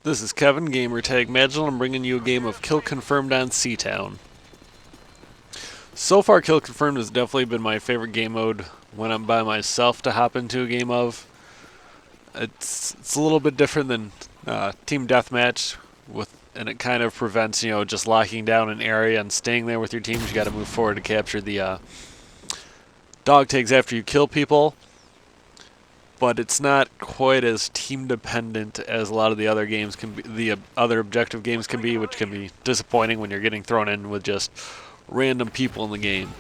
This is Kevin, Gamertag Magil, and I'm bringing you a game of Kill Confirmed on Seatown. So far, Kill Confirmed has definitely been my favorite game mode when I'm by myself to hop into a game of. It's a little bit different than Team Deathmatch, and it kind of prevents, just locking down an area and staying there with your teams. You got to move forward to capture the dog tags after you kill people. But it's not quite as team dependent as a lot of the other games can be. The other objective games can be, which can be disappointing when you're getting thrown in with just random people in the game.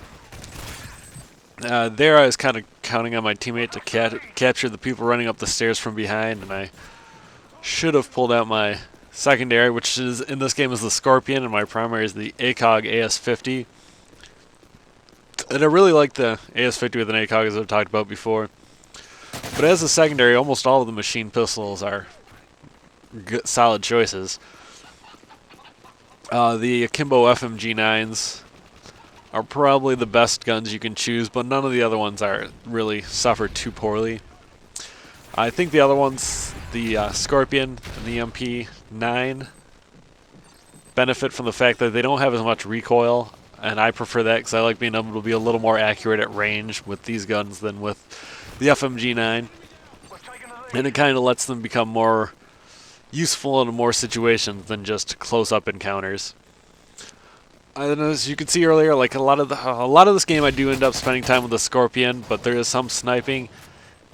There, I was kind of counting on my teammate to capture the people running up the stairs from behind, and I should have pulled out my secondary, which is in this game is the Skorpion, and my primary is the ACOG AS50. And I really like the AS50 with an ACOG, as I've talked about before. But as a secondary, almost all of the machine pistols are good, solid choices. The Akimbo FMG9s are probably the best guns you can choose, but none of the other ones are really suffered too poorly. I think the other ones, the Skorpion and the MP9, benefit from the fact that they don't have as much recoil, and I prefer that because I like being able to be a little more accurate at range with these guns than with the FMG9, and it kind of lets them become more useful in more situations than just close-up encounters. And as you could see earlier, like a lot of this game, I do end up spending time with the Skorpion, but there is some sniping,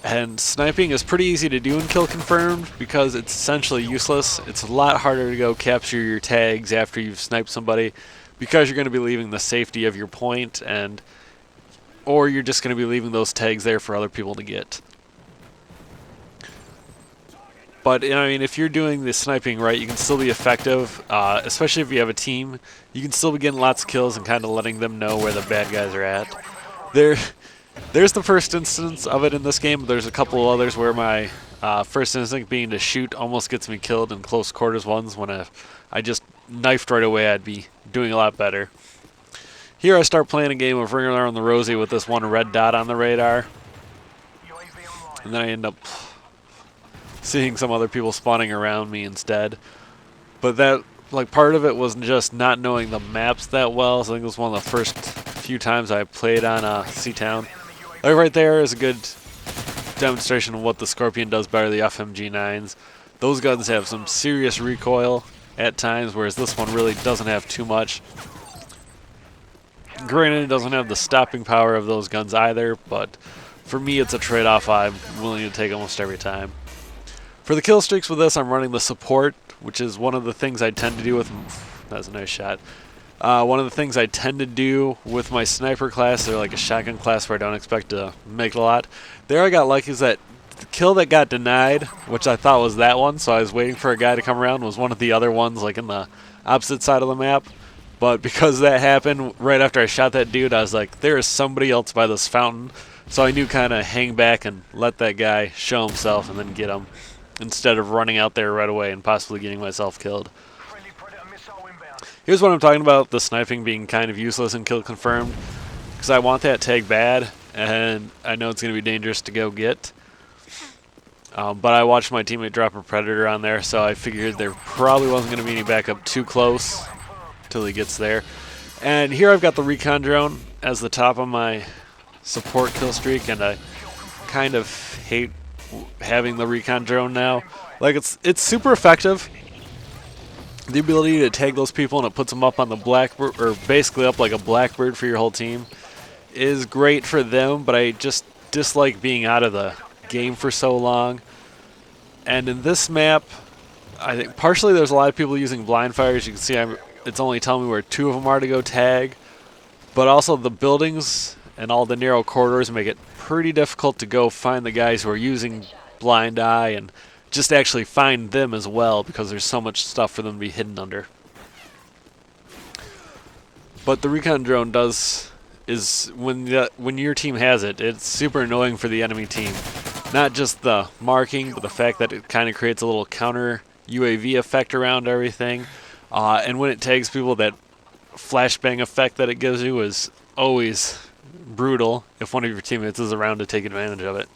and sniping is pretty easy to do in Kill Confirmed because it's essentially useless. It's a lot harder to go capture your tags after you've sniped somebody because you're going to be leaving the safety of your point, or you're just going to be leaving those tags there for other people to get. But, I mean, if you're doing the sniping right, you can still be effective, especially if you have a team. You can still be getting lots of kills and kind of letting them know where the bad guys are at. There's the first instance of it in this game, but there's a couple of others where my first instinct being to shoot almost gets me killed in close quarters ones. When I just knifed right away, I'd be doing a lot better. Here I start playing a game of Ring Around the Rosie with this one red dot on the radar. And then I end up seeing some other people spawning around me instead. But that, part of it was just not knowing the maps that well. So I think it was one of the first few times I played on Seatown. Right there is a good demonstration of what the Skorpion does better than the FMG9s. Those guns have some serious recoil at times, whereas this one really doesn't have too much. Granted, it doesn't have the stopping power of those guns either, but for me it's a trade-off I'm willing to take almost every time. For the kill streaks with this, I'm running the support, which is one of the things I tend to do with... That was a nice shot. One of the things I tend to do with my sniper class, or like a shotgun class where I don't expect to make a lot. There I got lucky is that the kill that got denied, which I thought was that one, so I was waiting for a guy to come around, was one of the other ones like in the opposite side of the map. But because that happened right after I shot that dude, I was like, there is somebody else by this fountain. So I knew kind of hang back and let that guy show himself and then get him, instead of running out there right away and possibly getting myself killed. Here's what I'm talking about, the sniping being kind of useless in Kill Confirmed, because I want that tag bad, and I know it's going to be dangerous to go get. But I watched my teammate drop a Predator on there, so I figured there probably wasn't going to be any backup too close till he gets there. And here I've got the recon drone as the top of my support kill streak, and I kind of hate having the recon drone now. Like, it's super effective. The ability to tag those people and it puts them up on the blackbird, or basically up like a blackbird for your whole team, is great for them, but I just dislike being out of the game for so long. And in this map, I think partially there's a lot of people using blind fire. As you can see, it's only telling me where two of them are to go tag, but also the buildings and all the narrow corridors make it pretty difficult to go find the guys who are using blind eye and just actually find them as well, because there's so much stuff for them to be hidden under. But the recon drone is when your team has it, it's super annoying for the enemy team. Not just the marking, but the fact that it kind of creates a little counter UAV effect around everything. And when it tags people, that flashbang effect that it gives you is always brutal if one of your teammates is around to take advantage of it.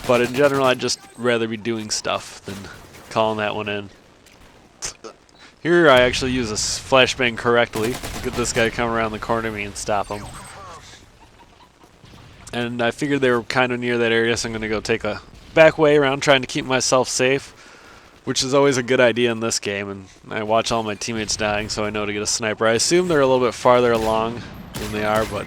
But in general, I'd just rather be doing stuff than calling that one in. Here I actually use a flashbang correctly. Get this guy come around the corner to me and stop him. And I figured they were kind of near that area, so I'm going to go take a back way around trying to keep myself safe, which is always a good idea in this game. And I watch all my teammates dying, so I know to get a sniper. I assume they're a little bit farther along than they are, but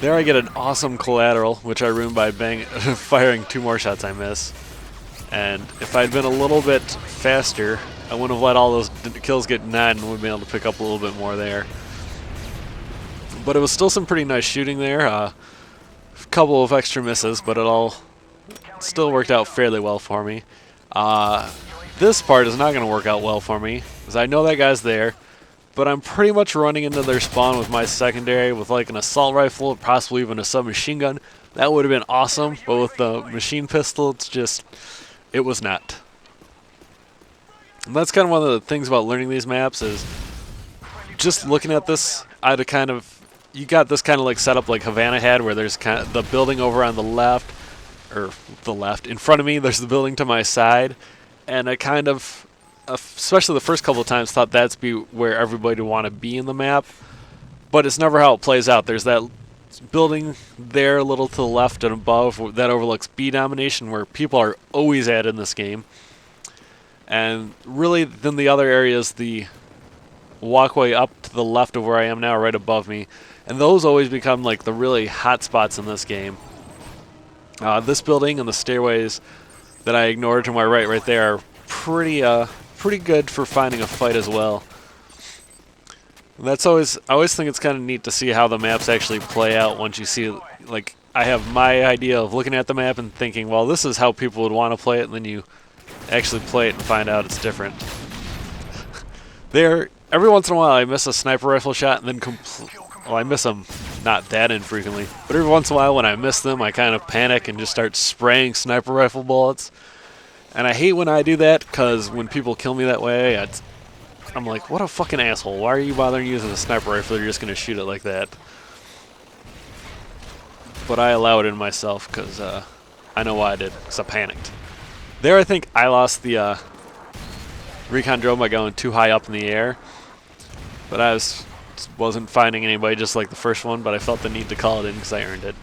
there I get an awesome collateral, which I ruined by firing 2 more shots I miss. And if I'd been a little bit faster, I wouldn't have let all those kills get denied and would have been able to pick up a little bit more there. But it was still some pretty nice shooting there. A couple of extra misses, but it all still worked out fairly well for me. This part is not going to work out well for me, because I know that guy's there, but I'm pretty much running into their spawn with my secondary with like an assault rifle, possibly even a submachine gun. That would have been awesome, but with the machine pistol, it was not. And that's kind of one of the things about learning these maps is just looking at this, you got this kind of like setup like Havana had, where there's kind of the building over on the left, in front of me, there's the building to my side, and I kind of, especially the first couple of times, thought that's where everybody would want to be in the map, but it's never how it plays out. There's that building there a little to the left and above that overlooks B domination, where people are always at in this game. And really, then the other area is the walkway up to the left of where I am now, right above me. And those always become like the really hot spots in this game. This building and the stairways that I ignored to my right there are pretty good for finding a fight as well. And I always think it's kind of neat to see how the maps actually play out once you see, like, I have my idea of looking at the map and thinking, well, this is how people would want to play it, and then you actually play it and find out it's different. Every once in a while I miss a sniper rifle shot and then I miss them not that infrequently, but every once in a while when I miss them I kind of panic and just start spraying sniper rifle bullets. And I hate when I do that, because when people kill me that way, I'm like, what a fucking asshole. Why are you bothering using a sniper rifle? You're just going to shoot it like that. But I allow it in myself because I know why I did, because I panicked. There I think I lost the recon drone by going too high up in the air. But I wasn't finding anybody just like the first one, but I felt the need to call it in because I earned it.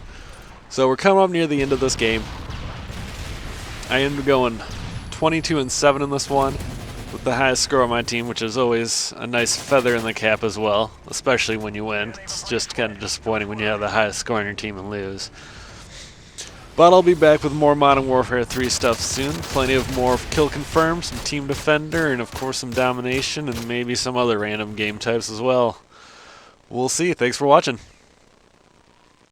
So we're coming up near the end of this game. I ended up going 22-7 in this one, with the highest score on my team, which is always a nice feather in the cap as well, especially when you win. It's just kind of disappointing when you have the highest score on your team and lose. But I'll be back with more Modern Warfare 3 stuff soon. Plenty of more kill confirm, some team defender, and of course some domination, and maybe some other random game types as well. We'll see. Thanks for watching.